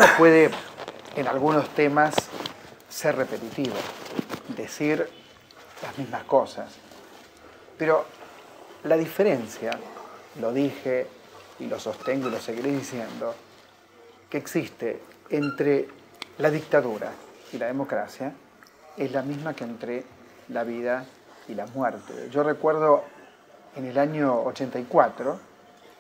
uno puede en algunos temas ser repetitivo, decir las mismas cosas, pero la diferencia, lo dije y lo sostengo y lo seguiré diciendo, que existe entre la dictadura y la democracia es la misma que entre la vida y la muerte. Yo recuerdo en el año 84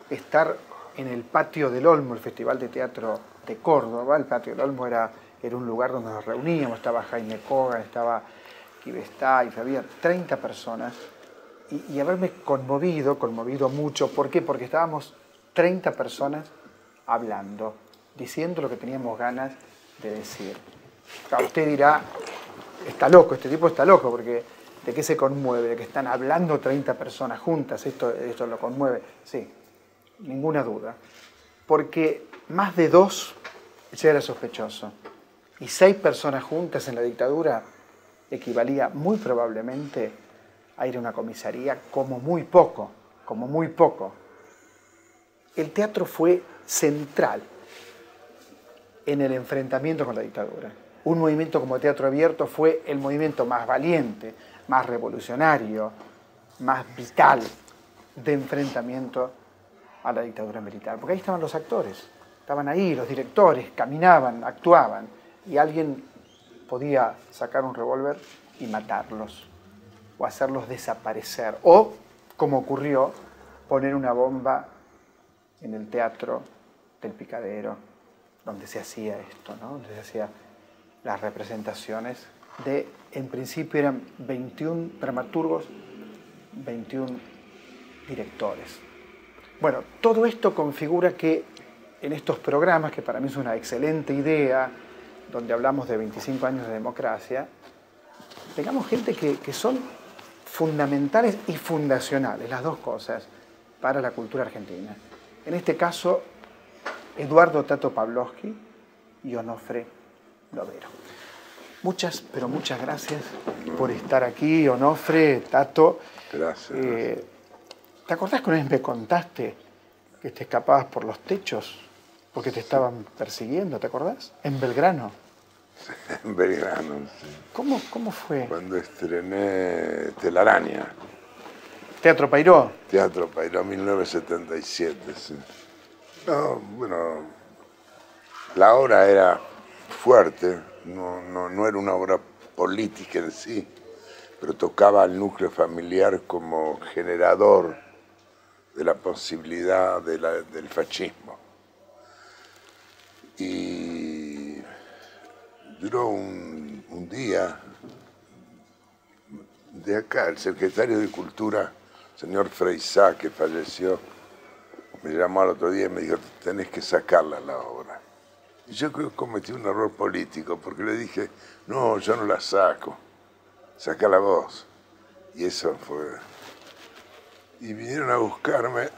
estar en el Patio del Olmo, el Festival de Teatro de Córdoba. El Patio del Olmo era un lugar donde nos reuníamos, estaba Jaime Kogan, estaba Kivestá, y había 30 personas, y haberme conmovido mucho. ¿Por qué? Porque estábamos 30 personas hablando, diciendo lo que teníamos ganas de decir. Claro, usted dirá, está loco, este tipo está loco, porque ¿de qué se conmueve? ¿De que están hablando 30 personas juntas? ¿Esto lo conmueve? Sí, ninguna duda. Porque más de 2 ya era sospechoso. Y 6 personas juntas en la dictadura equivalía muy probablemente a ir a una comisaría como muy poco, como muy poco. El teatro fue central en el enfrentamiento con la dictadura. Un movimiento como Teatro Abierto fue el movimiento más valiente, más revolucionario, más vital de enfrentamiento a la dictadura militar. Porque ahí estaban los actores, estaban ahí los directores, caminaban, actuaban, y alguien podía sacar un revólver y matarlos, o hacerlos desaparecer, o, como ocurrió, poner una bomba en el Teatro del Picadero, donde se hacía esto, ¿no? Donde se hacían las representaciones de, en principio eran 21 dramaturgos, 21 directores. Bueno, todo esto configura que en estos programas, que para mí es una excelente idea, donde hablamos de 25 años de democracia, tengamos gente que son fundamentales y fundacionales, las dos cosas, para la cultura argentina. En este caso, Eduardo Tato Pavlovsky y Onofre Lovero. Muchas, pero muchas gracias por estar aquí, Onofre, Tato. Gracias. ¿Te acordás que una vez me contaste que te escapabas por los techos porque te estaban persiguiendo? ¿Te acordás? En Belgrano. En Belgrano, sí. ¿Cómo fue? Cuando estrené Telaraña. ¿Teatro Pairó? Teatro Pairó, 1977, sí. No, bueno, la obra era fuerte, no era una obra política en sí, pero tocaba al núcleo familiar como generador de la posibilidad del fascismo. Y duró un día. De acá, el secretario de Cultura, señor Freisá, que falleció, me llamó al otro día y me dijo, tenés que sacarla la obra. Y yo creo que cometí un error político, porque le dije, no, yo no la saco, sacala vos. Y eso fue... Y vinieron a buscarme.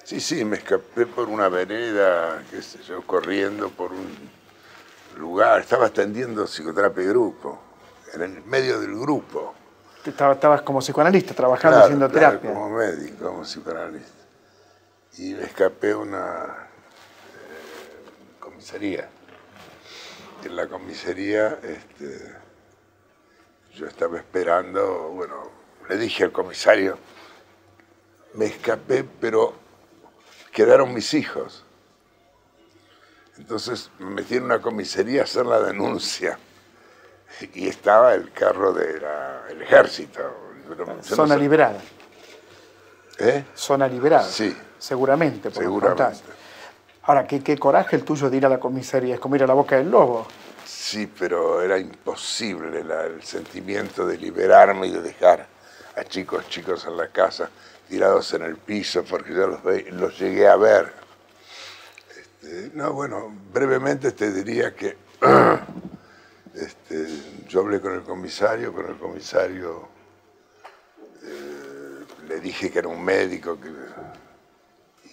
Sí, me escapé por una vereda, qué sé yo, corriendo por un lugar. Estaba atendiendo psicoterapia de grupo, en el medio del grupo. Estabas como psicoanalista, trabajando, Claro, haciendo terapia. Como médico, como psicoanalista. Y me escapé a una comisaría. En la comisaría yo estaba esperando, bueno, le dije al comisario, me escapé, pero quedaron mis hijos. Entonces me metí en una comisaría a hacer la denuncia. Y estaba el carro del ejército. Zona liberada. ¿Eh? Zona liberada. Sí. Seguramente, por Seguramente. Lo que contás. Ahora, ¿qué coraje el tuyo de ir a la comisaría? Es como ir a la boca del lobo. Sí, pero era imposible el sentimiento de liberarme y de dejar a chicos en la casa tirados en el piso, porque yo los llegué a ver. No, bueno, brevemente te diría que yo hablé con el comisario, le dije que era un médico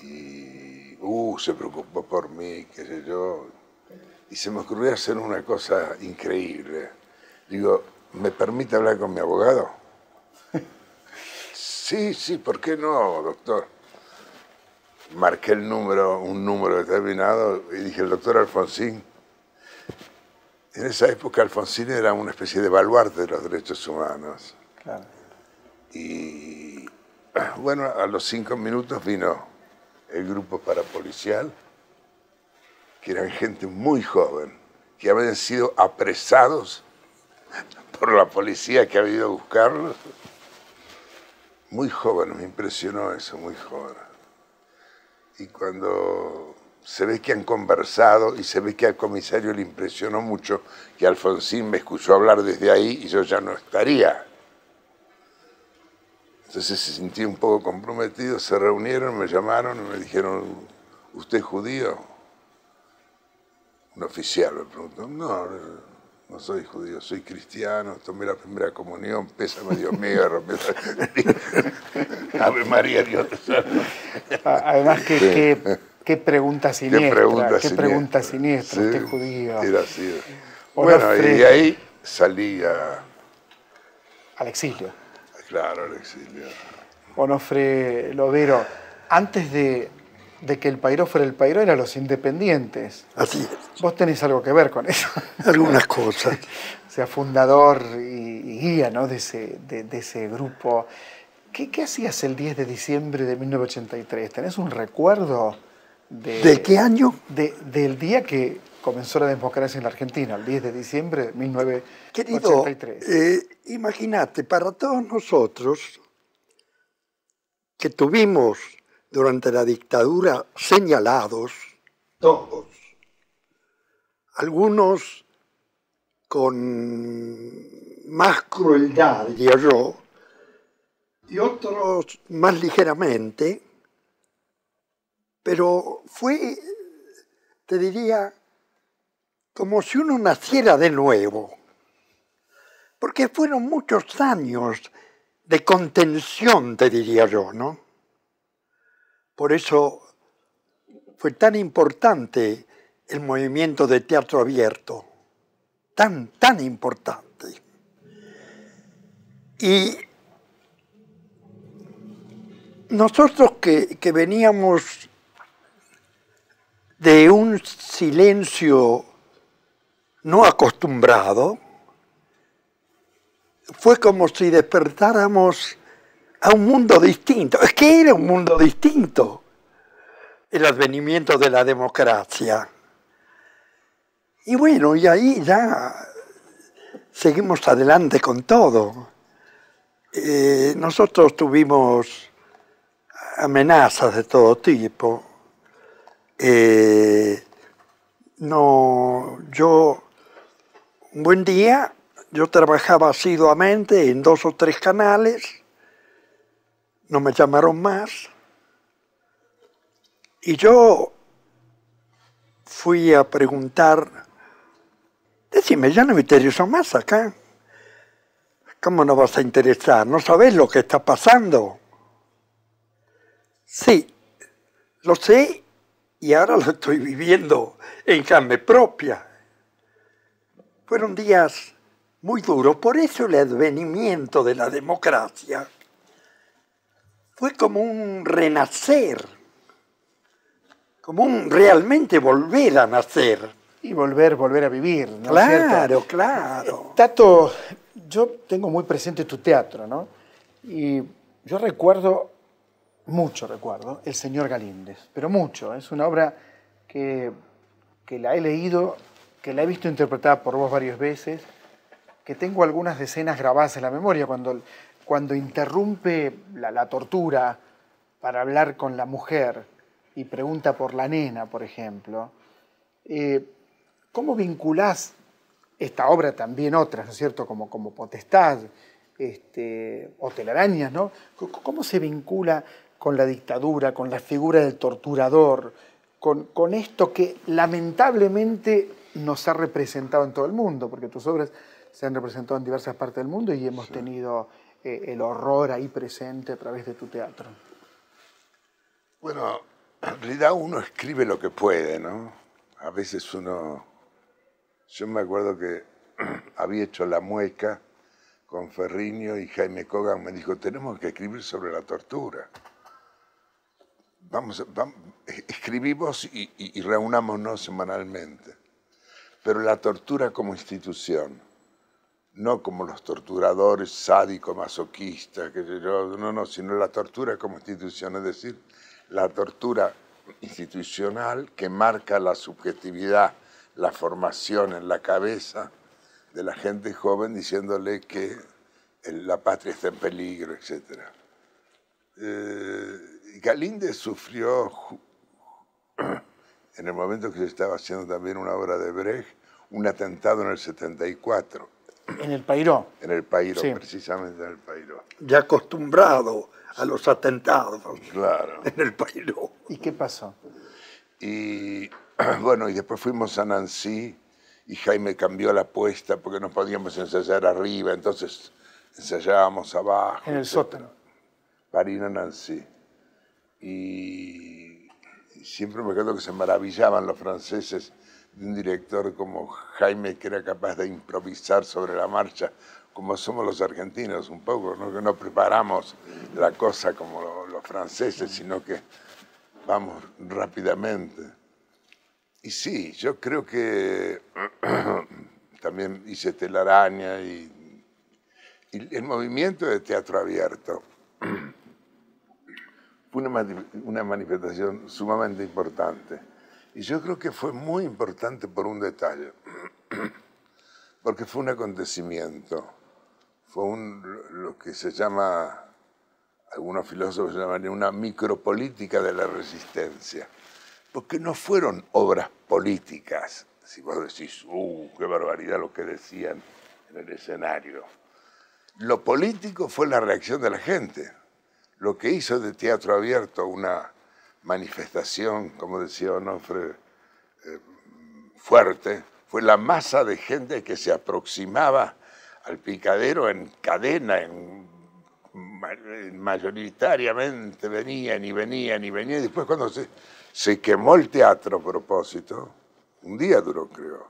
y se preocupó por mí, qué sé yo, y se me ocurrió hacer una cosa increíble. Digo, ¿me permite hablar con mi abogado? Sí, ¿por qué no, doctor? marqué un número determinado y dije, el doctor Alfonsín. En esa época Alfonsín era una especie de baluarte de los derechos humanos. Claro. Y bueno, a los 5 minutos vino el grupo parapolicial, que eran gente muy joven, que habían sido apresados por la policía que había ido a buscarlos. Muy joven, me impresionó eso, muy joven. Y cuando se ve que han conversado y se ve que al comisario le impresionó mucho que Alfonsín me escuchó hablar desde ahí y yo ya no estaría. Entonces se sintió un poco comprometido, se reunieron, me llamaron y me dijeron, ¿usted es judío? Un oficial me preguntó, no, no soy judío, soy cristiano, tomé la primera comunión, pésame Dios mío, Ave María, Dios te salve. Además, qué pregunta siniestra, qué pregunta Sí, siniestra, usted es judío. Era así. Onofre, Bueno, y ahí salí al exilio. claro, al exilio. Onofre Lovero, antes de que el Pairó fuera el Pairó, eran los independientes. Así es. Vos tenés algo que ver con eso. Algunas cosas. O sea, fundador y guía, ¿no?, de ese grupo. ¿Qué hacías el 10 de diciembre de 1983? ¿Tenés un recuerdo ¿De qué año? Del día que comenzó la democracia en la Argentina, el 10 de diciembre de 1983? Querido, imagínate, para todos nosotros que tuvimos durante la dictadura señalados, todos, algunos con más crueldad, diría yo, y otros más ligeramente, pero fue, te diría, como si uno naciera de nuevo, porque fueron muchos años de contención, te diría yo, ¿no? Por eso fue tan importante el movimiento de teatro abierto, tan importante. Y nosotros que veníamos de un silencio no acostumbrado, fue como si despertáramos a un mundo distinto. Es que era un mundo distinto el advenimiento de la democracia. Y bueno, y ahí ya seguimos adelante con todo. Nosotros tuvimos amenazas de todo tipo. Un buen día, yo trabajaba asiduamente en 2 o 3 canales, no me llamaron más, y yo fui a preguntar, decime, ya no me intereso más acá. ¿Cómo no vas a interesar? ¿No sabes lo que está pasando? Sí, lo sé y ahora lo estoy viviendo en carne propia. Fueron días muy duros, por eso el advenimiento de la democracia fue como un renacer, como un realmente volver a nacer. Y volver a vivir, ¿no? Claro, ¿Cierto? claro. Tato, yo tengo muy presente tu teatro, ¿no? Y yo recuerdo El Señor Galíndez, pero mucho. Es una obra que la he leído, que la he visto interpretada por vos varias veces, que tengo algunas escenas grabadas en la memoria, cuando interrumpe la tortura para hablar con la mujer y pregunta por la nena, por ejemplo. ¿Cómo vinculás esta obra, también otras, ¿no es cierto?, como Potestad, o Telarañas, ¿no? ¿Cómo se vincula con la dictadura, con la figura del torturador, con esto que lamentablemente nos ha representado en todo el mundo? Porque tus obras se han representado en diversas partes del mundo y hemos tenido el horror ahí presente a través de tu teatro. Bueno, en realidad uno escribe lo que puede, ¿no? A veces yo me acuerdo que había hecho La Mueca con Ferriño y Jaime Kogan me dijo, tenemos que escribir sobre la tortura. escribimos y reunámonos semanalmente. Pero la tortura como institución, no como los torturadores sádicos, masoquistas, no, sino la tortura como institución, es decir, la tortura institucional que marca la subjetividad, la formación en la cabeza de la gente joven diciéndole que la patria está en peligro, etc. Galíndez sufrió, en el momento que se estaba haciendo también una obra de Brecht, un atentado en el 74. En el Pairó. En el Pairó, sí. Precisamente en el Pairó. Ya acostumbrado a los atentados. Claro. En el Pairó. ¿Y qué pasó? Y bueno, y después fuimos a Nancy y Jaime cambió la apuesta porque no podíamos ensayar arriba, entonces ensayábamos abajo. En el sótano. París a Nancy. Y siempre me acuerdo que se maravillaban los franceses de un director como Jaime, que era capaz de improvisar sobre la marcha, como somos los argentinos un poco, ¿no? Que no preparamos la cosa como los franceses, sino que vamos rápidamente. Y sí, yo creo que también hice Telaraña y el movimiento de teatro abierto fue una manifestación sumamente importante. Y yo creo que fue muy importante por un detalle, porque fue un acontecimiento, fue lo que se llama, algunos filósofos llaman una micropolítica de la resistencia, porque no fueron obras políticas, si vos decís, qué barbaridad lo que decían en el escenario. Lo político fue la reacción de la gente, lo que hizo de teatro abierto una manifestación, como decía Onofre, fuerte, fue la masa de gente que se aproximaba al picadero en cadena, mayoritariamente venían, y después cuando se quemó el teatro a propósito, un día duró creo,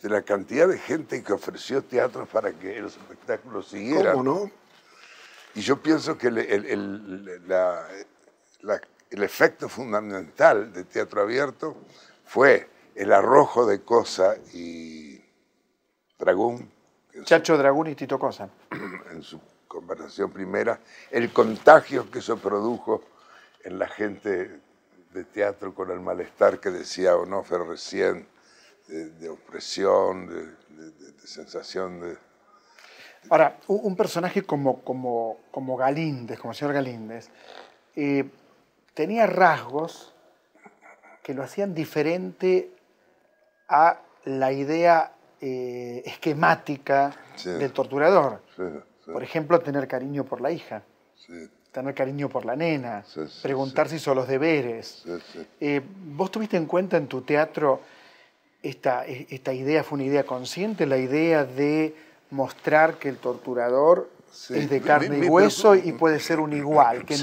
la cantidad de gente que ofreció teatros para que los espectáculos siguieran. ¿Cómo no? Y yo pienso que el efecto fundamental de teatro abierto fue el arrojo de Cosa y Dragún. Chacho Dragún y Tito Cosa. En su conversación primera, el contagio que eso produjo en la gente de teatro con el malestar que decía Onofre recién, de opresión, de sensación de... Ahora, un personaje como Galíndez, como el señor Galíndez, tenía rasgos que lo hacían diferente a la idea esquemática del torturador. Sí, sí. Por ejemplo, tener cariño por la hija, tener cariño por la nena, preguntar si hizo los deberes. ¿Vos tuviste en cuenta en tu teatro esta idea, fue una idea consciente, la idea de mostrar que el torturador es de carne y hueso y puede ser un igual, que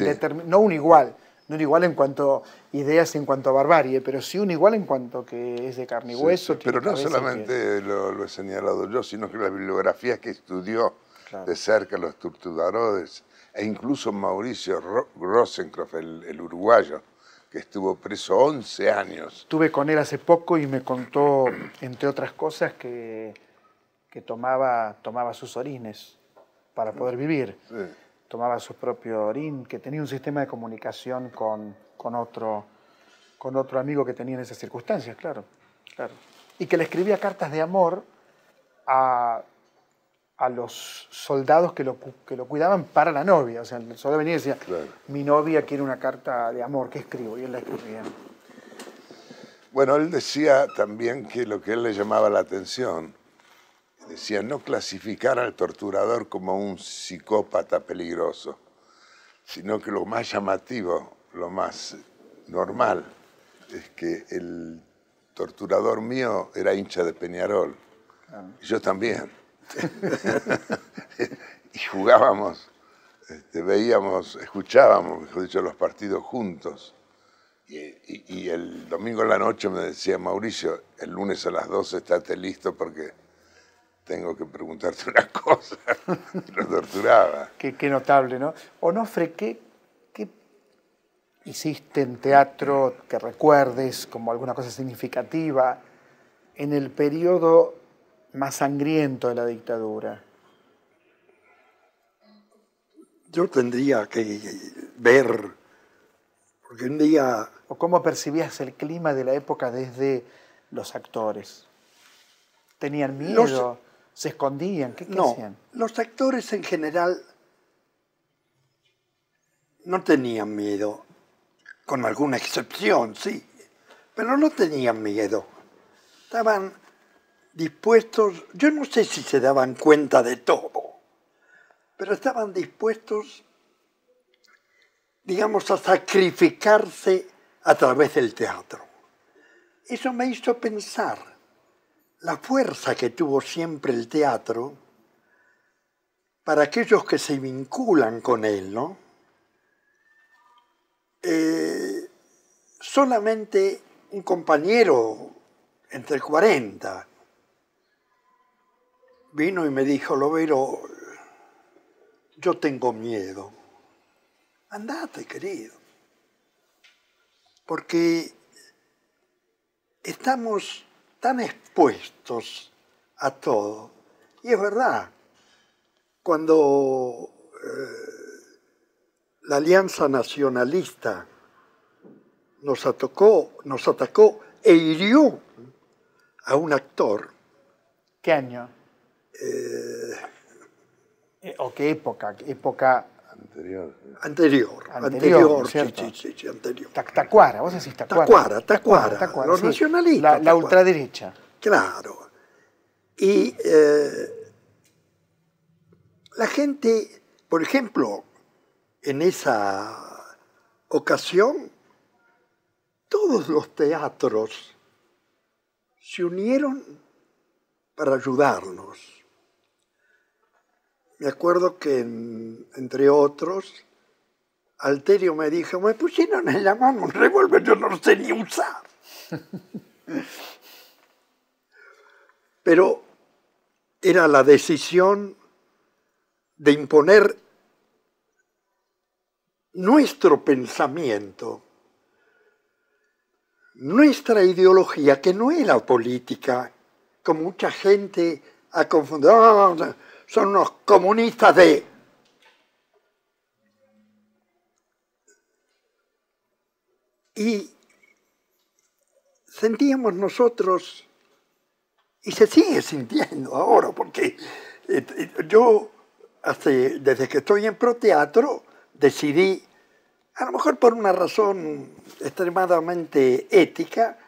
no un igual en cuanto a ideas, en cuanto a barbarie, pero sí un igual en cuanto que es de carne y hueso. Pero no solamente lo he señalado yo, sino que la bibliografía que estudió de cerca los torturadores, e incluso Mauricio Rosenkopf, el uruguayo, que estuvo preso 11 años. Estuve con él hace poco y me contó, entre otras cosas, que tomaba sus orines para poder vivir. Sí. Tomaba su propio orín, que tenía un sistema de comunicación con otro amigo que tenía en esas circunstancias, claro. Y que le escribía cartas de amor a los soldados que lo cuidaban para la novia. O sea, el soldado venía y decía, mi novia quiere una carta de amor, ¿qué escribo? Y él la escribía. Bueno, él decía también que lo que él le llamaba la atención, decía no clasificar al torturador como un psicópata peligroso, sino que lo más llamativo, lo más normal, es que el torturador mío era hincha de Peñarol, y yo también. Y jugábamos, veíamos, escuchábamos, mejor dicho, los partidos juntos. Y el domingo en la noche me decía, Mauricio, el lunes a las 12 estate listo porque tengo que preguntarte una cosa. Lo torturaba. Qué notable, ¿no? Onofre, hiciste en teatro que recuerdes como alguna cosa significativa en el periodo más sangriento de la dictadura? Yo tendría que ver, porque un día... ¿O cómo percibías el clima de la época desde los actores? ¿Tenían miedo? ¿Se escondían? ¿Qué hacían? Los actores en general no tenían miedo, con alguna excepción, sí, pero no tenían miedo. Estaban dispuestos, yo no sé si se daban cuenta de todo, pero estaban dispuestos, digamos, a sacrificarse a través del teatro. Eso me hizo pensar la fuerza que tuvo siempre el teatro para aquellos que se vinculan con él, ¿no? Solamente un compañero entre 40 vino y me dijo: Lovero, yo tengo miedo. Andate, querido, porque estamos tan expuestos a todo. Y es verdad, cuando la Alianza Nacionalista nos atacó e hirió a un actor. ¿Qué año? ¿O qué época? ¿Qué época? Anterior, sí, anterior. Tacuara, vos decís Tacuara. Tacuara. Los nacionalistas. La ultraderecha. Claro. Y la gente, por ejemplo, en esa ocasión, todos los teatros se unieron para ayudarnos. Me acuerdo que, entre otros, Alterio me dijo: me pusieron en la mano un revólver, yo no lo sé ni usar. Pero era la decisión de imponer nuestro pensamiento, nuestra ideología, que no era política, como mucha gente ha confundido. Son unos comunistas de... Y sentíamos nosotros, y se sigue sintiendo ahora, porque yo, desde que estoy en Proteatro, decidí, a lo mejor por una razón extremadamente ética,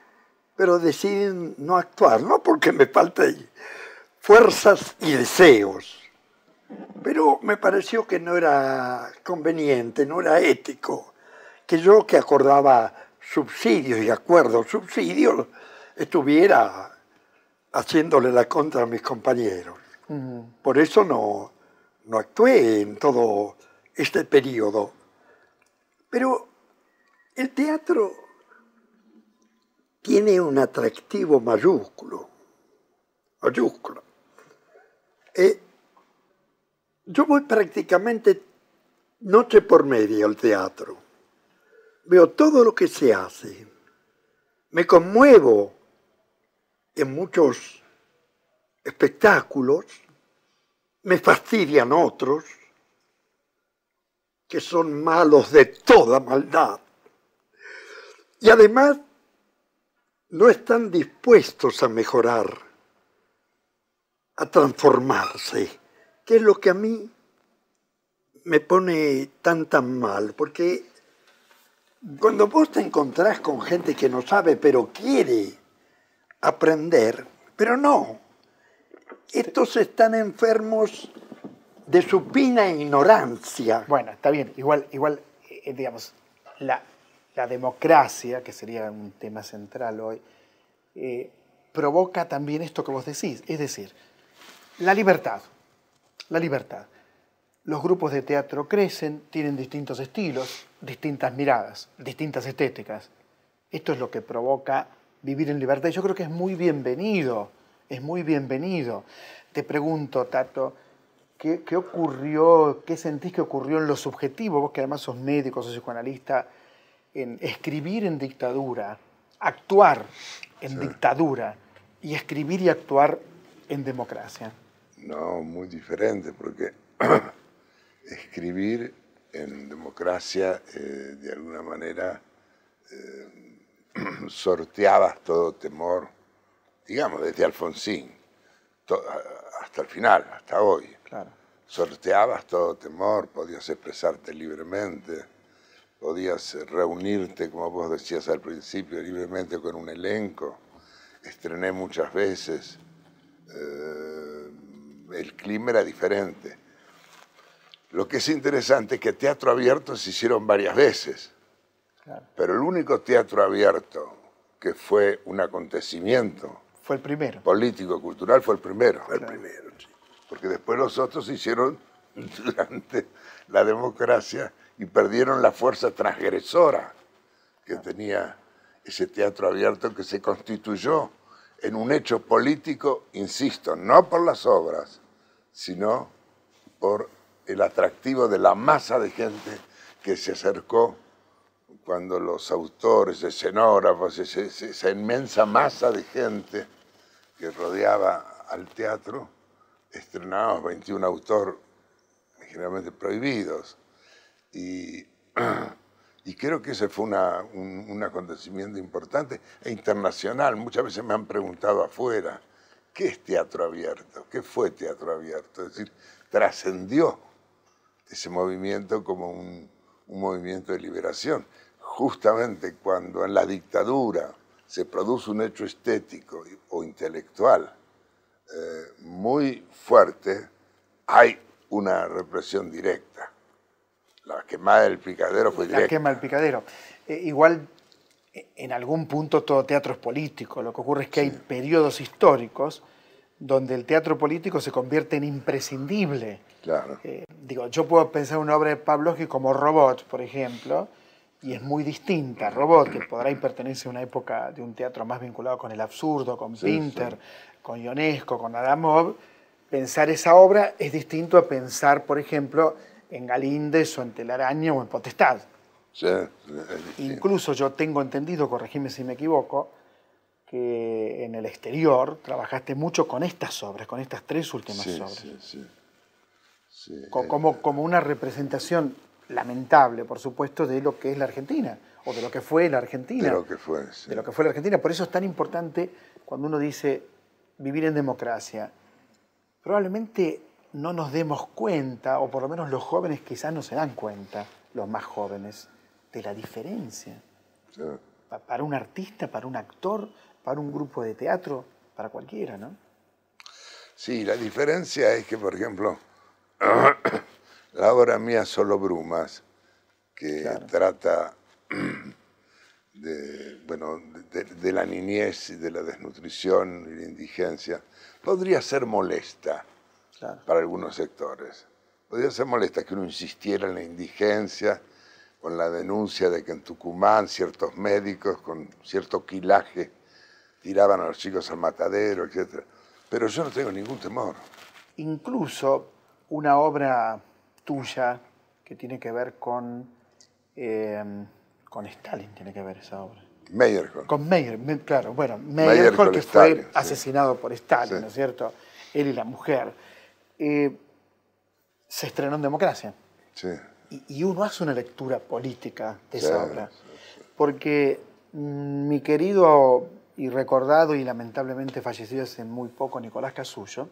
pero decidí no actuar, no porque me falte fuerzas y deseos, pero me pareció que no era conveniente, no era ético, que yo, que acordaba subsidios y acuerdos subsidios, estuviera haciéndole la contra a mis compañeros. Por eso no actué en todo este periodo. Pero el teatro tiene un atractivo mayúsculo. Yo voy prácticamente noche por media al teatro. Veo todo lo que se hace. Me conmuevo en muchos espectáculos. Me fastidian otros que son malos de toda maldad. Y además no están dispuestos a mejorar, a transformarse, que es lo que a mí me pone tan mal, porque cuando vos te encontrás con gente que no sabe, pero quiere aprender, pero no, estos están enfermos de supina ignorancia. Bueno, está bien, igual digamos, la democracia, que sería un tema central hoy, provoca también esto que vos decís, es decir, la libertad. Los grupos de teatro crecen, tienen distintos estilos, distintas miradas, distintas estéticas. Esto es lo que provoca vivir en libertad. Y yo creo que es muy bienvenido, es muy bienvenido. Te pregunto, Tato, ¿qué ocurrió, qué sentís que ocurrió en lo subjetivo? Vos que además sos médico, sos psicoanalista, en escribir en dictadura, actuar en dictadura y escribir y actuar en democracia? No, muy diferente, porque escribir en democracia, de alguna manera, sorteabas todo temor, digamos, desde Alfonsín hasta el final, hasta hoy. Claro. Sorteabas todo temor, podías expresarte libremente, podías reunirte, como vos decías al principio, libremente con un elenco. Estrené muchas veces. El clima era diferente. Lo que es interesante es que teatro abierto se hicieron varias veces, Claro. pero el único teatro abierto que fue un acontecimiento Fue el primero. político-cultural fue el primero. Fue el primero, sí. Porque después los otros se hicieron durante la democracia y perdieron la fuerza transgresora que tenía ese teatro abierto, que se constituyó en un hecho político, insisto, no por las obras, sino por el atractivo de la masa de gente que se acercó cuando los autores, escenógrafos, esa inmensa masa de gente que rodeaba al teatro, estrenábamos 21 autores generalmente prohibidos. Y creo que ese fue un acontecimiento importante e internacional. Muchas veces me han preguntado afuera, ¿qué es teatro abierto? ¿Qué fue teatro abierto? Es decir, trascendió ese movimiento como un movimiento de liberación. Justamente cuando en la dictadura se produce un hecho estético o intelectual muy fuerte, hay una represión directa. La quemada del Picadero fue directa. La quema del Picadero. Igual, en algún punto todo teatro es político. Lo que ocurre es que hay periodos históricos donde el teatro político se convierte en imprescindible. Claro. Yo puedo pensar una obra de Pavlovsky como Robot, por ejemplo, y es muy distinta. Robot, que podrá pertenecer a una época de un teatro más vinculado con el absurdo, con Pinter, con Ionesco, con Adamov. Pensar esa obra es distinto a pensar, por ejemplo, en Galíndez o en Telaraña o en Potestad. Sí, Incluso yo tengo entendido, corregime si me equivoco, que en el exterior trabajaste mucho con estas obras, con estas tres últimas obras. Sí. Como una representación lamentable, por supuesto, de lo que es la Argentina, o de lo que fue la Argentina. De lo que fue, sí. De lo que fue la Argentina. Por eso es tan importante cuando uno dice vivir en democracia. Probablemente no nos demos cuenta, o por lo menos los jóvenes quizás no se dan cuenta, los más jóvenes, de la diferencia. Sí. Para un artista, para un actor, para un grupo de teatro, para cualquiera, ¿no? Sí, la diferencia es que, por ejemplo, la obra mía Solo Brumas, que trata de la niñez y de la desnutrición y la indigencia, podría ser molesta para algunos sectores. Podría ser molesta que uno insistiera en la indigencia, con la denuncia de que en Tucumán ciertos médicos con cierto quilaje tiraban a los chicos al matadero, etc. Pero yo no tengo ningún temor. Incluso una obra tuya que tiene que ver con Stalin, tiene que ver esa obra. Meyerhold. Con Meyerhold, claro. Bueno, Meyerhold que fue Stalin, asesinado por Stalin, Sí. ¿no es cierto? Él y la mujer. Se estrenó en democracia. Sí. Y uno hace una lectura política de esa obra. Porque mi querido y recordado y lamentablemente fallecido hace muy poco Nicolás Casullo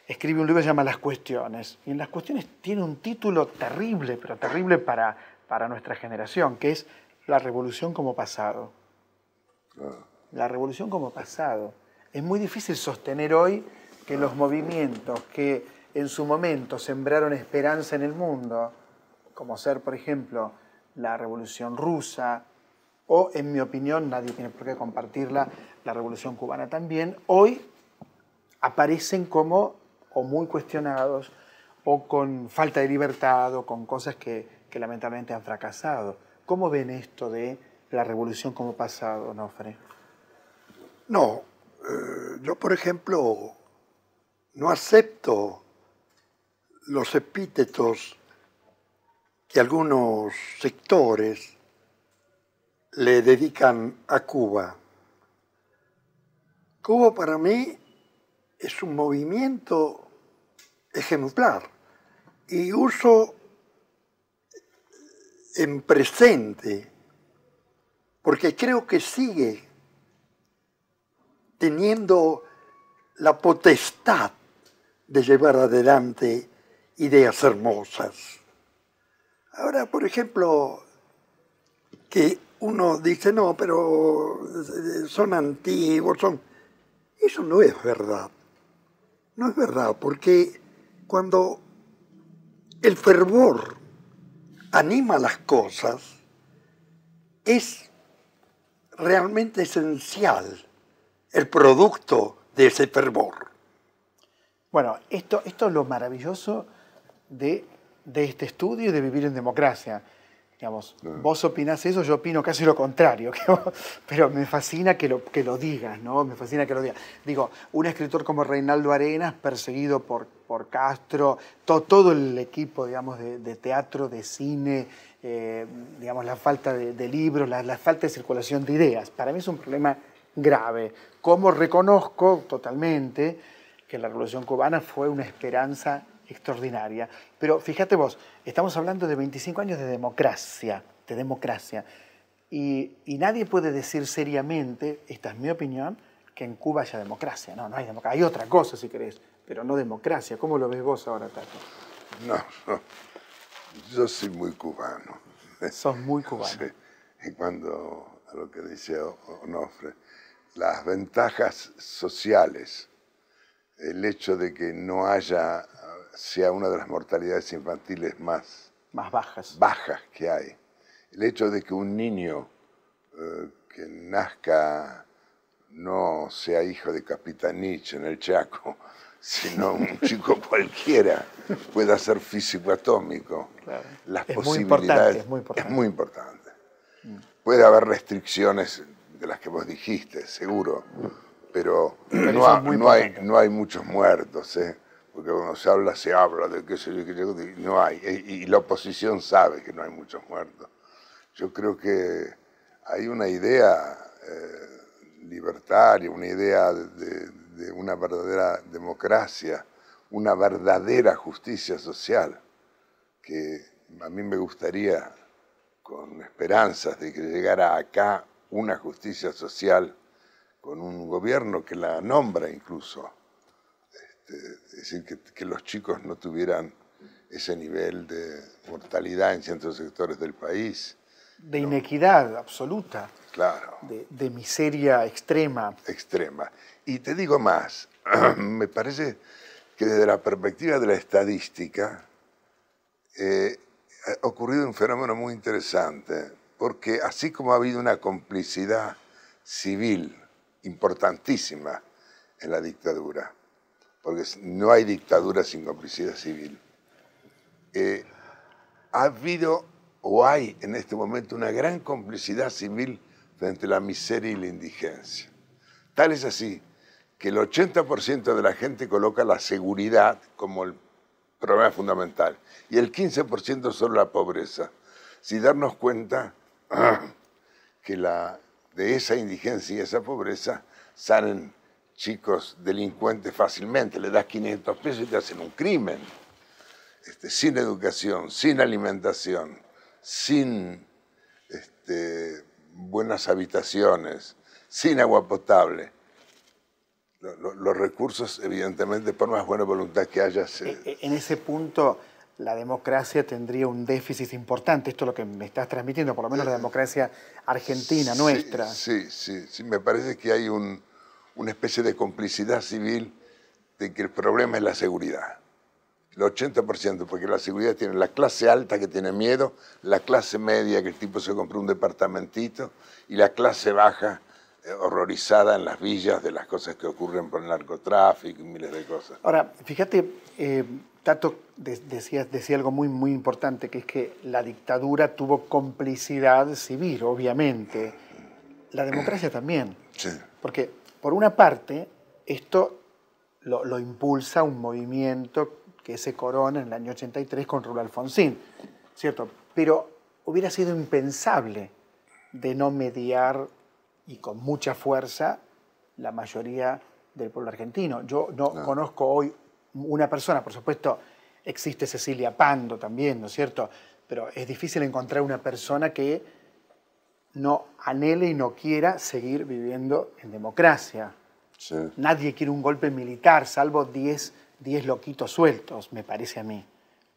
escribe un libro que se llama Las Cuestiones. Y en Las Cuestiones tiene un título terrible, pero terrible para nuestra generación, que es La Revolución como pasado. La Revolución como pasado. Es muy difícil sostener hoy que los movimientos que en su momento sembraron esperanza en el mundo, como ser, por ejemplo, la Revolución Rusa, o, en mi opinión, nadie tiene por qué compartirla, la Revolución Cubana también, hoy aparecen como o muy cuestionados, o con falta de libertad, o con cosas que lamentablemente han fracasado. ¿Cómo ven esto de la Revolución como pasado, Onofre? No, yo, por ejemplo, no acepto los epítetos que algunos sectores le dedican a Cuba. Cuba para mí es un movimiento ejemplar y uso en presente porque creo que sigue teniendo la potestad de llevar adelante ideas hermosas. Ahora, por ejemplo, que uno dice, no, pero son antiguos, son... Eso no es verdad. No es verdad, porque cuando el fervor anima las cosas, es realmente esencial el producto de ese fervor. Bueno, esto es lo maravilloso de este estudio y de vivir en democracia. Digamos, vos opinás eso, yo opino casi lo contrario, pero me fascina que lo digas, ¿no? Me fascina que lo digas. Digo, un escritor como Reinaldo Arenas, perseguido por Castro, todo el equipo, digamos, de teatro, de cine, digamos, la falta de libros, la falta de circulación de ideas. Para mí es un problema grave. Como reconozco totalmente que la Revolución Cubana fue una esperanza extraordinaria. Pero fíjate vos, estamos hablando de 25 años de democracia, y nadie puede decir seriamente, esta es mi opinión, que en Cuba haya democracia. No, no hay democracia. Hay otra cosa, si querés, pero no democracia. ¿Cómo lo ves vos ahora, Tato? No, yo soy muy cubano. Sos muy cubano. Sí. Y cuando a lo que dice Onofre, las ventajas sociales, el hecho de que no haya, sea una de las mortalidades infantiles más bajas que hay, el hecho de que un niño que nazca no sea hijo de Capitanich en el Chaco, sino un chico cualquiera pueda ser físico atómico. Claro. Las es posibilidades muy importante. Es muy importante. Puede haber restricciones de las que vos dijiste, seguro, pero no hay muchos muertos, porque cuando se habla de qué sé yo, no hay, y la oposición sabe que no hay muchos muertos. Yo creo que hay una idea libertaria, una idea de una verdadera democracia, una verdadera justicia social, que a mí me gustaría, con esperanzas de que llegara acá una justicia social, con un gobierno que la nombra incluso. Es decir, que los chicos no tuvieran ese nivel de mortalidad en ciertos sectores del país. De inequidad absoluta. Claro. De miseria extrema. Extrema. Y te digo más, me parece que desde la perspectiva de la estadística ha ocurrido un fenómeno muy interesante, porque así como ha habido una complicidad civil importantísima en la dictadura, porque no hay dictadura sin complicidad civil, ha habido o hay en este momento una gran complicidad civil frente a la miseria y la indigencia. Tal es así que el 80% de la gente coloca la seguridad como el problema fundamental y el 15% solo la pobreza. Sin darnos cuenta que de esa indigencia y esa pobreza salen chicos delincuentes fácilmente. Le das 500 pesos y te hacen un crimen. Sin educación, sin alimentación, sin buenas habitaciones, sin agua potable. Los recursos, evidentemente, por más buena voluntad que haya... En ese punto, la democracia tendría un déficit importante. Esto es lo que me estás transmitiendo, por lo menos la democracia argentina, nuestra. Sí, me parece que hay una especie de complicidad civil de que el problema es la seguridad. El 80%, porque la seguridad tiene la clase alta que tiene miedo, la clase media que el tipo se compró un departamentito y la clase baja horrorizada en las villas de las cosas que ocurren por el narcotráfico y miles de cosas. Ahora, fíjate, Tato decía algo muy, muy importante, que es que la dictadura tuvo complicidad civil, obviamente. La democracia también. Sí. Porque, por una parte, esto lo impulsa un movimiento que se corona en el año 83 con Raúl Alfonsín, ¿cierto? Pero hubiera sido impensable de no mediar y con mucha fuerza la mayoría del pueblo argentino. Yo no conozco hoy una persona, por supuesto existe Cecilia Pando también, ¿no es cierto? Pero es difícil encontrar una persona que no anhele y no quiera seguir viviendo en democracia. Sí. Nadie quiere un golpe militar, salvo 10 loquitos sueltos, me parece a mí.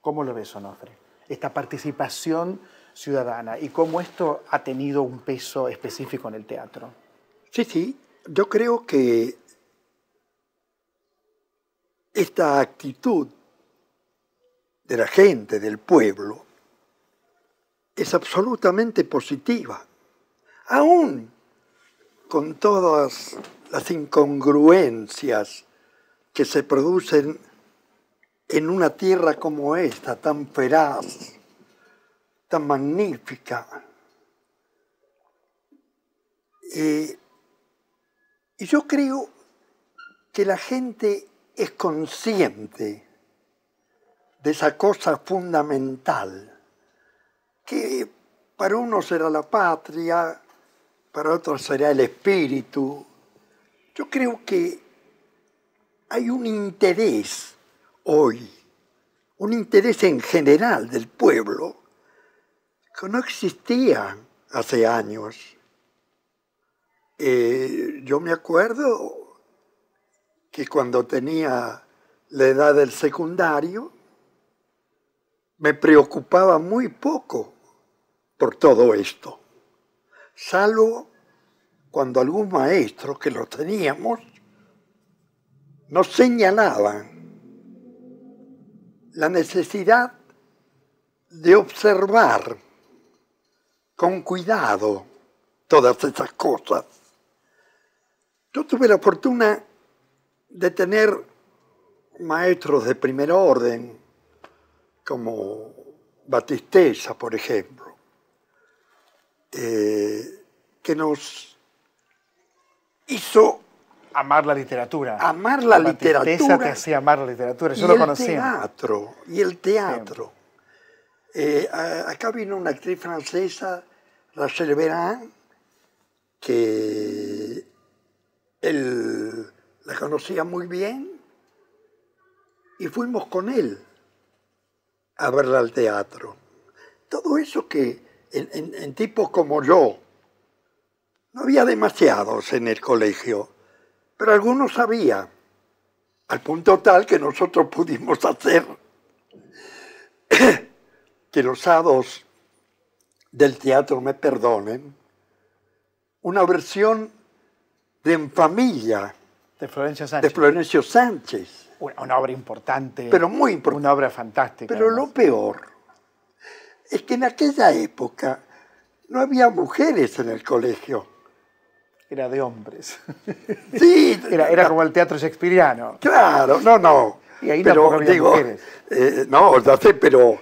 ¿Cómo lo ves, Onofre? Esta participación ciudadana y cómo esto ha tenido un peso específico en el teatro. Sí, sí. Yo creo que esta actitud de la gente, del pueblo, es absolutamente positiva. Aún con todas las incongruencias que se producen en una tierra como esta, tan feraz, tan magnífica. Y yo creo que la gente es consciente de esa cosa fundamental, que para unos será la patria, para otros será el espíritu. Yo creo que hay un interés hoy, un interés en general del pueblo, que no existía hace años. Yo me acuerdo que cuando tenía la edad del secundario, me preocupaba muy poco por todo esto, salvo cuando algún maestro, que lo teníamos, nos señalaba la necesidad de observar con cuidado todas esas cosas. Yo tuve la fortuna de tener maestros de primer orden, como Batisteza, por ejemplo, que nos hizo amar la literatura. Amar la literatura. Te hacía amar la literatura, yo lo conocía. Y el teatro. Sí. Acá vino una actriz francesa, Rachel Verán, que él la conocía muy bien, y fuimos con él a verla al teatro. Todo eso que en tipos como yo, no había demasiados en el colegio, pero algunos había, al punto tal que nosotros pudimos hacer que los hados del teatro me perdonen, una versión de En Familia, de Florencio Sánchez. De Florencio Sánchez. Una obra importante. Pero muy importante. Una obra fantástica. Pero además, lo peor es que en aquella época no había mujeres en el colegio. Era de hombres. Sí. Era como el teatro shakespeariano. Claro, no. Y ahí pero, tampoco había mujeres. No, ya sé, pero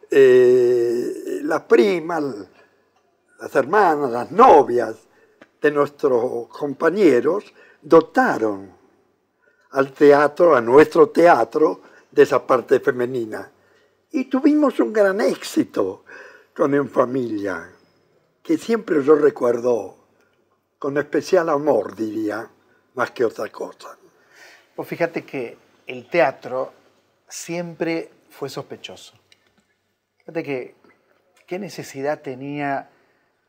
las primas, las hermanas, las novias de nuestros compañeros dotaron al teatro, a nuestro teatro, de esa parte femenina. Y tuvimos un gran éxito con En Familia, que siempre yo recuerdo con especial amor, diría, más que otra cosa. Pues fíjate que el teatro siempre fue sospechoso. Fíjate que qué necesidad tenía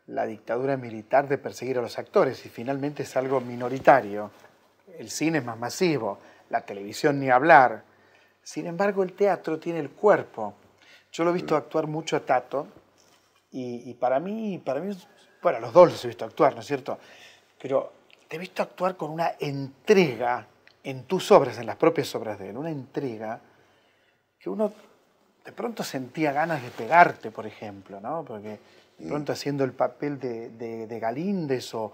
la dictadura militar de perseguir a los actores, y finalmente es algo minoritario. El cine es más masivo, la televisión ni hablar. Sin embargo, el teatro tiene el cuerpo. Yo lo he visto actuar mucho a Tato, y para mí, bueno, los dos los he visto actuar, ¿no es cierto? Pero te he visto actuar con una entrega en tus obras, en las propias obras de él, una entrega que uno de pronto sentía ganas de pegarte, por ejemplo, ¿no? Porque de pronto haciendo el papel de Galíndez o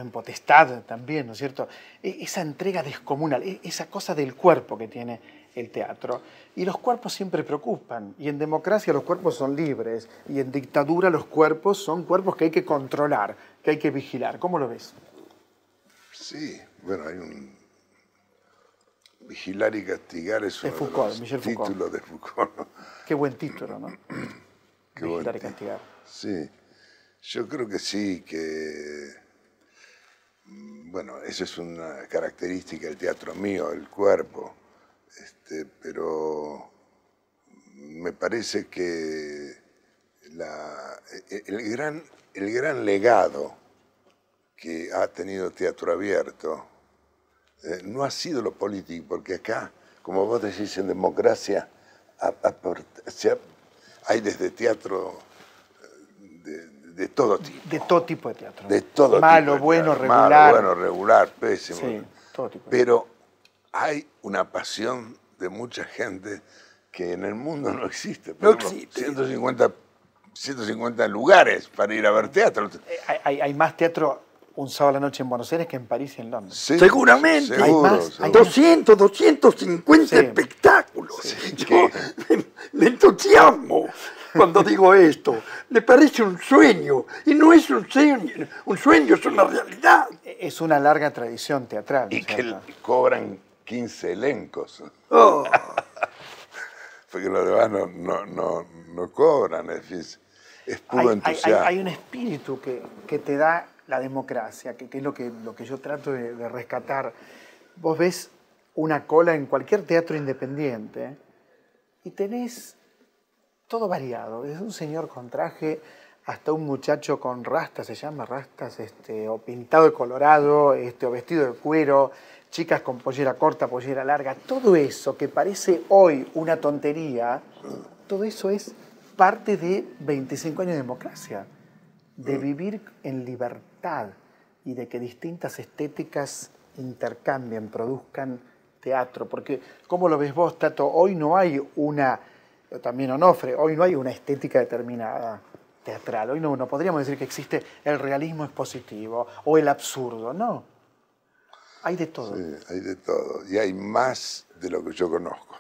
en Potestad también, ¿no es cierto? Esa entrega descomunal, esa cosa del cuerpo que tiene el teatro. Y los cuerpos siempre preocupan, y en democracia los cuerpos son libres, y en dictadura los cuerpos son cuerpos que hay que controlar, que hay que vigilar. ¿Cómo lo ves? Sí, bueno, hay un... Vigilar y castigar es uno Foucault, de Michel los títulos de Foucault, ¿no? Qué buen título, ¿no? Qué Vigilar buen y castigar. Sí. Yo creo que sí, que, bueno, eso es una característica del teatro mío, el cuerpo, pero me parece que el gran legado que ha tenido Teatro Abierto no ha sido lo político, porque acá, como vos decís, en democracia hay desde teatro de todo tipo. De todo tipo de teatro. De todo malo, tipo de bueno, teatro. regular. Malo, bueno, regular, pésimo. Sí, todo tipo. Pero hay una pasión de mucha gente que en el mundo no existe. Por ejemplo, 150 lugares para ir a ver teatro. Hay más teatro un sábado a la noche en Buenos Aires que en París y en Londres. Sí, seguramente. Seguro, Hay más, seguro. hay 200, 250 Sí. espectáculos. Sí. Yo me entusiasmo cuando digo esto. Me parece un sueño. Y no es un sueño, es una realidad. Es una larga tradición teatral. ¿no Y es que cierto? cobran 15 elencos. Oh, Porque los demás no cobran. Es puro entusiasmo. Hay un espíritu que te da la democracia, que es lo que yo trato de rescatar. Vos ves una cola en cualquier teatro independiente y tenés todo variado, desde un señor con traje hasta un muchacho con rastas, se llama rastas, o pintado de colorado, o vestido de cuero, chicas con pollera corta, pollera larga, todo eso que parece hoy una tontería, todo eso es parte de 25 años de democracia, de vivir en libertad y de que distintas estéticas intercambien, produzcan teatro. Porque, ¿cómo lo ves vos, Tato? Hoy no hay también Onofre, hoy no hay una estética determinada teatral. Hoy no podríamos decir que existe el realismo expositivo o el absurdo, no. Hay de todo. Sí, hay de todo. Y hay más de lo que yo conozco.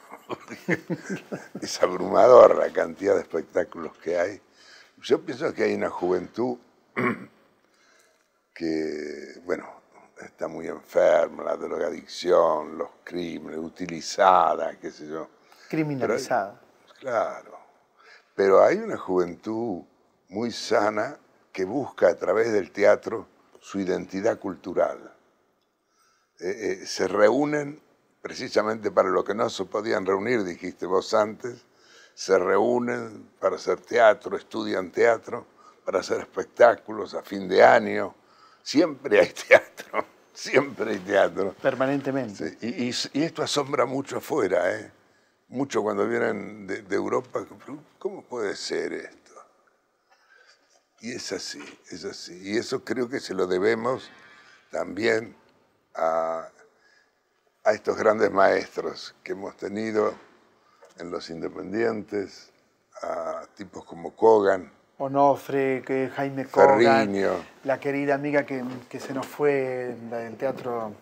Es abrumador la cantidad de espectáculos que hay. Yo pienso que hay una juventud que, bueno, está muy enferma, la drogadicción, los crímenes, utilizada, qué sé yo. Criminalizada. Claro. Pero hay una juventud muy sana que busca a través del teatro su identidad cultural. Se reúnen precisamente para lo que no se podían reunir, dijiste vos antes, se reúnen para hacer teatro, estudian teatro, para hacer espectáculos a fin de año. Siempre hay teatro, siempre hay teatro. Permanentemente. Sí, y esto asombra mucho afuera, ¿eh? Mucho cuando vienen de Europa, ¿cómo puede ser esto? Y es así, es así. Y eso creo que se lo debemos también a estos grandes maestros que hemos tenido en los independientes, a tipos como Kogan, Onofre, que Jaime Kogan, Ferriño, la querida amiga que se nos fue del teatro,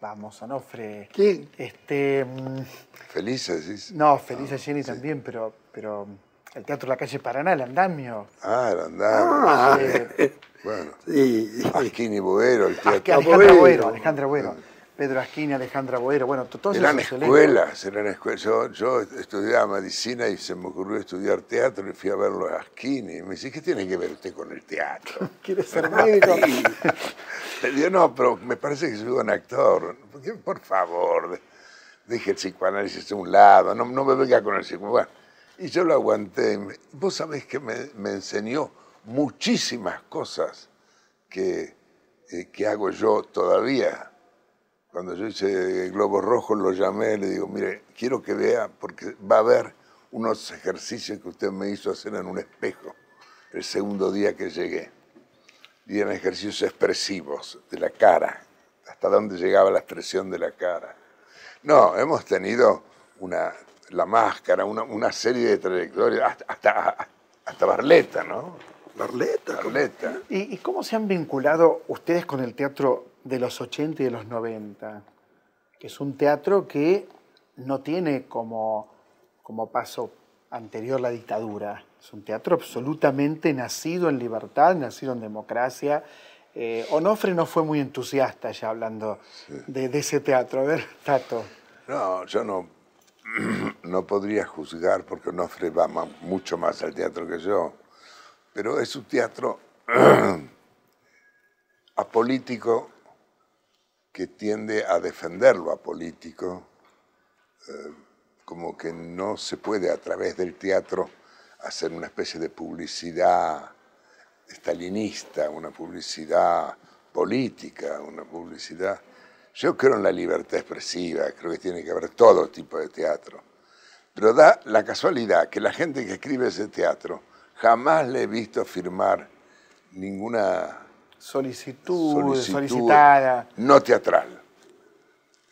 vamos, Onofre. ¿quién? Felices, ¿sí? No, Felisa Jenny también, pero el Teatro de la Calle Paraná, el Andamio. Ah, el andamio. Eh, Bueno, Sí. Asquini Boero, el teatro. Alejandra Boero. Pedro Asquini, Alejandra Boero, bueno, todos Eran esos elencos. eran escuelas. Yo estudiaba medicina y se me ocurrió estudiar teatro y fui a verlo a Asquini. Y me dice, ¿qué tiene que ver usted con el teatro? ¿Quieres ser médico? Le digo, no, pero me parece que soy buen actor. Por favor, deje el psicoanálisis a un lado, no me venga con el psicoanálisis. Bueno, y yo lo aguanté. Vos sabés que me enseñó muchísimas cosas que hago yo todavía. Cuando yo hice Globos Rojos lo llamé, le digo, mire, quiero que vea, porque va a haber unos ejercicios que usted me hizo hacer en un espejo el segundo día que llegué. Y eran ejercicios expresivos de la cara, hasta dónde llegaba la expresión de la cara. No, hemos tenido La Máscara, una serie de trayectorias, hasta Barletta, ¿no? Barletta. ¿Y cómo se han vinculado ustedes con el teatro de los 80 y de los 90? Que es un teatro que no tiene como paso anterior la dictadura. Es un teatro absolutamente nacido en libertad, nacido en democracia. Onofre no fue muy entusiasta ya hablando de ese teatro. A ver, Tato. No, yo no podría juzgar porque Onofre va mucho más al teatro que yo. pero es un teatro apolítico que tiende a defender lo apolítico, como que no se puede a través del teatro hacer una especie de publicidad estalinista, una publicidad política, una publicidad... Yo creo en la libertad expresiva, creo que tiene que haber todo tipo de teatro, pero da la casualidad que la gente que escribe ese teatro jamás le he visto firmar ninguna solicitud solicitada. No teatral.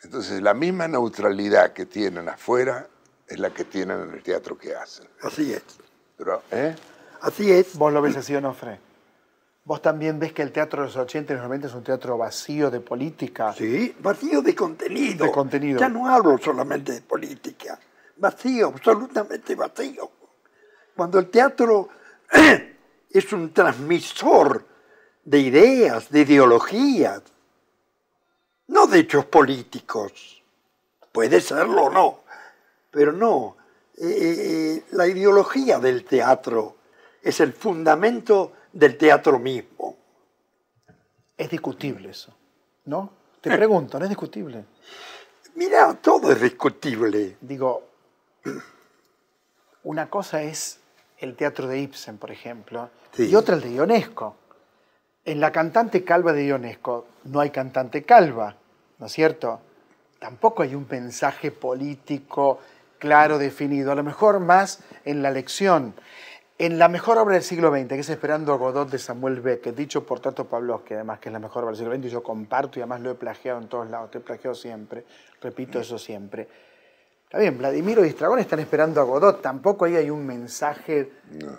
Entonces, la misma neutralidad que tienen afuera es la que tienen en el teatro que hacen. Así es. Pero, Así es. ¿Vos lo ves así o no, Fred? ¿Vos también ves que el teatro de los 80 y los 90 es un teatro vacío de política? Sí, vacío de contenido. De contenido. Ya no hablo solamente de política. Vacío, absolutamente vacío. Cuando el teatro es un transmisor de ideas, de ideologías, no de hechos políticos. Puede serlo o no, pero no. La ideología del teatro es el fundamento del teatro mismo. Es discutible eso, ¿no? Te pregunto, ¿no es discutible? Mira, todo es discutible. Digo, una cosa es el teatro de Ibsen, por ejemplo, Sí. y otra el de Ionesco. En La cantante calva de Ionesco no hay cantante calva, ¿no es cierto? Tampoco hay un mensaje político claro, definido, a lo mejor más en la lección. En la mejor obra del siglo XX, que es Esperando a Godot de Samuel Beckett, dicho por Tato Pavlovsky, además que es la mejor obra del siglo XX, y yo comparto y además lo he plagiado en todos lados, te he plagiado siempre, repito eso siempre. Está bien, Vladimiro y Estragón están esperando a Godot, tampoco ahí hay un mensaje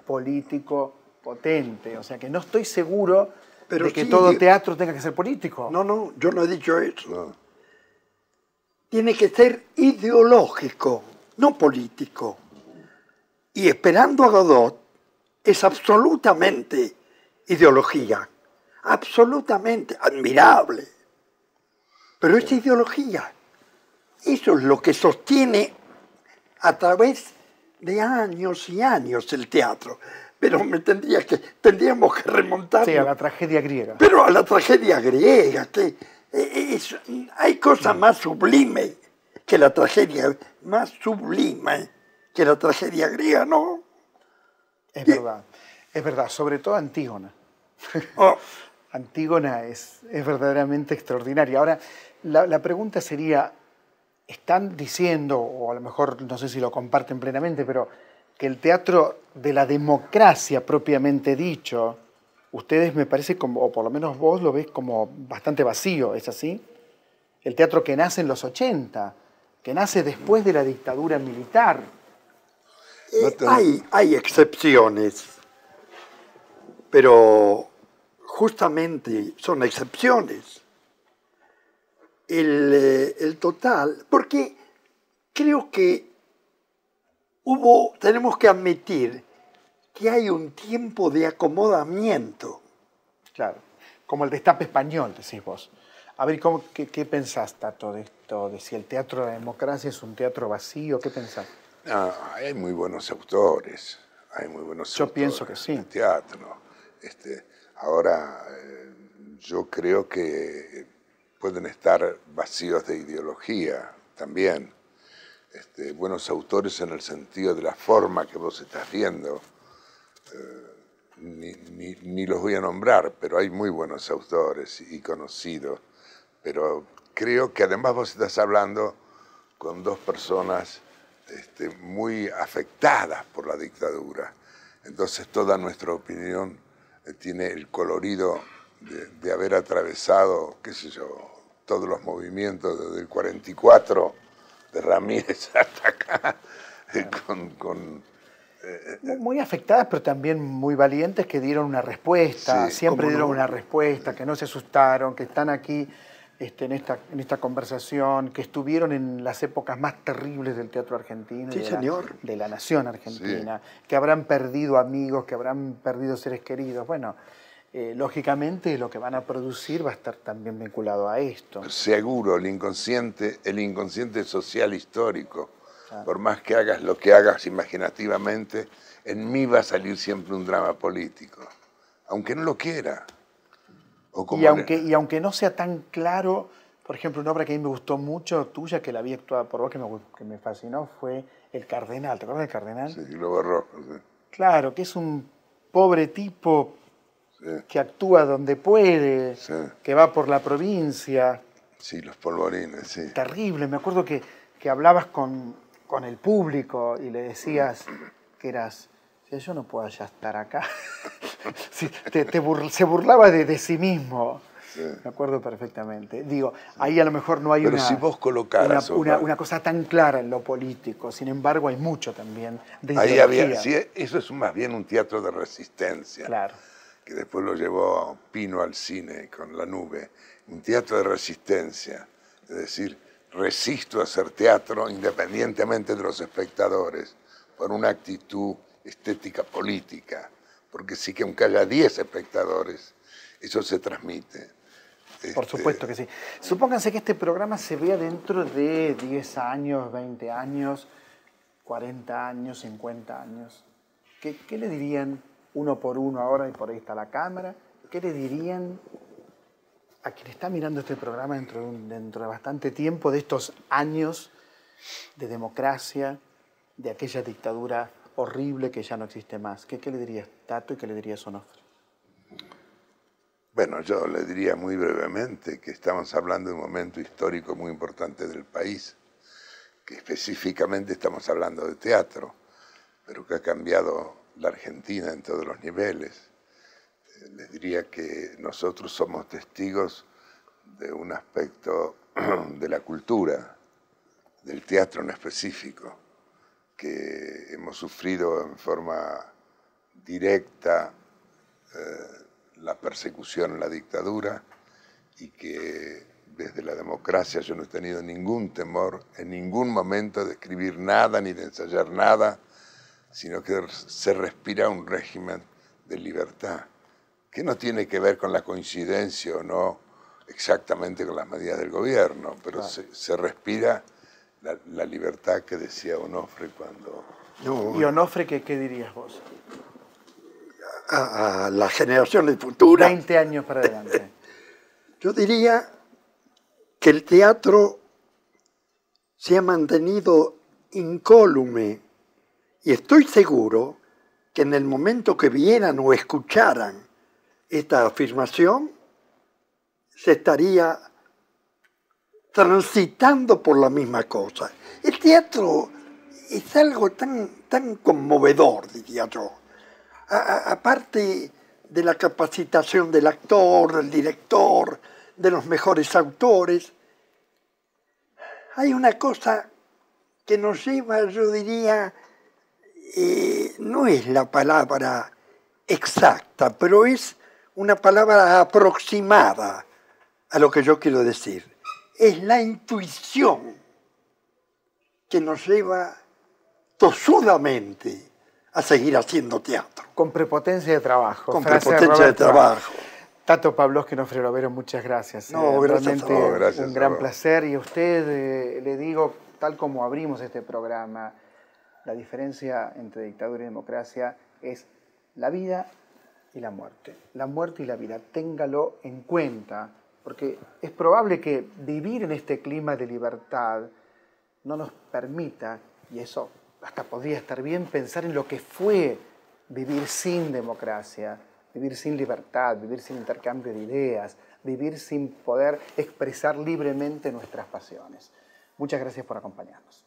político potente, o sea que no estoy seguro Pero de que sí, todo teatro tenga que ser político. No, yo no he dicho eso. no. Tiene que ser ideológico, no político. Y Esperando a Godot es absolutamente ideología, absolutamente admirable. Pero es ideología. Eso es lo que sostiene a través de años y años el teatro. Pero tendríamos que remontarnos. Sí, a la tragedia griega. Pero a la tragedia griega, que hay cosa más sublime que la tragedia, más sublime que la tragedia griega, ¿no? Es verdad, sobre todo Antígona. Oh, Antígona es verdaderamente extraordinaria. Ahora, la pregunta sería, ¿están diciendo, o a lo mejor no sé si lo comparten plenamente, pero que el teatro de la democracia propiamente dicho, ustedes me parece como, o por lo menos vos lo ves como bastante vacío, ¿es así? El teatro que nace en los 80, que nace después de la dictadura militar. hay excepciones, pero justamente son excepciones. El total, porque creo que tenemos que admitir que hay un tiempo de acomodamiento. Claro, como el destape español, decís vos. A ver, ¿qué pensás, Tato, de esto? De si el teatro de la democracia es un teatro vacío, ¿qué pensás? No, hay muy buenos autores, hay muy buenos Yo autores pienso que sí. de teatro. Ahora, yo creo que pueden estar vacíos de ideología también. Buenos autores en el sentido de la forma que vos estás viendo. Ni los voy a nombrar, pero hay muy buenos autores y conocidos. Pero creo que además vos estás hablando con dos personas muy afectadas por la dictadura. Entonces toda nuestra opinión tiene el colorido de haber atravesado, qué sé yo, todos los movimientos desde el 44 de Ramírez hasta acá, muy afectadas, pero también muy valientes, que dieron una respuesta, Sí, siempre cómo dieron no. una respuesta, que no se asustaron, que están aquí en esta conversación, que estuvieron en las épocas más terribles del teatro argentino, Sí, y señor. de la nación argentina, que habrán perdido amigos, que habrán perdido seres queridos. Bueno, lógicamente lo que van a producir va a estar también vinculado a esto. seguro, el inconsciente social histórico, por más que hagas lo que hagas imaginativamente, en mí va a salir siempre un drama político, aunque no lo quiera. O como y aunque no sea tan claro, por ejemplo, una obra que a mí me gustó mucho, tuya, que la vi actuada por vos, que me fascinó, fue El Cardenal. ¿Te acuerdas del Cardenal? Sí, Globo Rojo. Sí. Claro, que es un pobre tipo Sí. que actúa donde puede, Sí. que va por la provincia. Sí, los polvorines, sí. Terrible. Me acuerdo que hablabas con el público y le decías que eras... Yo no puedo ya estar acá. Sí, se burlaba de sí mismo. Sí. Me acuerdo perfectamente. Digo, ahí a lo mejor no hay Pero si vos colocaras, una cosa tan clara en lo político. Sin embargo, hay mucho también de ahí ideología. había, sí, eso es más bien un teatro de resistencia. Claro. Que después lo llevó Pino al cine con La Nube. Un teatro de resistencia. Es decir, resisto a hacer teatro independientemente de los espectadores, por una actitud estética política. Porque sí que aunque haya 10 espectadores, eso se transmite. Por supuesto que sí. Supónganse que este programa se vea dentro de 10 años, 20 años, 40 años, 50 años. ¿Qué le dirían uno por uno ahora, y por ahí está la cámara? ¿Qué le dirían a quien está mirando este programa dentro de bastante tiempo, de estos años de democracia, de aquella dictadura horrible que ya no existe más? ¿Qué le dirías Tato y qué le dirías Onofre? Bueno, yo le diría muy brevemente que estamos hablando de un momento histórico muy importante del país, que específicamente estamos hablando de teatro, pero que ha cambiado la Argentina en todos los niveles. Les diría que nosotros somos testigos de un aspecto de la cultura, del teatro en específico, que hemos sufrido en forma directa la persecución en la dictadura y que desde la democracia yo no he tenido ningún temor en ningún momento de escribir nada ni de ensayar nada, sino que se respira un régimen de libertad, que no tiene que ver con la coincidencia o no exactamente con las medidas del gobierno, pero claro, se respira la libertad que decía Onofre cuando... ¿Y Onofre qué dirías vos? A las generaciones futuras. 20 años para adelante. Yo diría que el teatro se ha mantenido incólume y estoy seguro que en el momento que vieran o escucharan esta afirmación, se estaría transitando por la misma cosa. El teatro es algo tan conmovedor, diría yo. Aparte de la capacitación del actor, del director, de los mejores autores, hay una cosa que nos lleva, yo diría, no es la palabra exacta, pero es una palabra aproximada a lo que yo quiero decir. Es la intuición que nos lleva tosudamente a seguir haciendo teatro. Con prepotencia de trabajo. Con prepotencia de trabajo. Tato Pavlovsky, Onofre Lovero, muchas gracias. No, gracias. Realmente gracias un gran placer. Y a usted le digo, tal como abrimos este programa, la diferencia entre dictadura y democracia es la vida y la muerte. La muerte y la vida, téngalo en cuenta, porque es probable que vivir en este clima de libertad no nos permita, y eso hasta podría estar bien, pensar en lo que fue vivir sin democracia, vivir sin libertad, vivir sin intercambio de ideas, vivir sin poder expresar libremente nuestras pasiones. Muchas gracias por acompañarnos.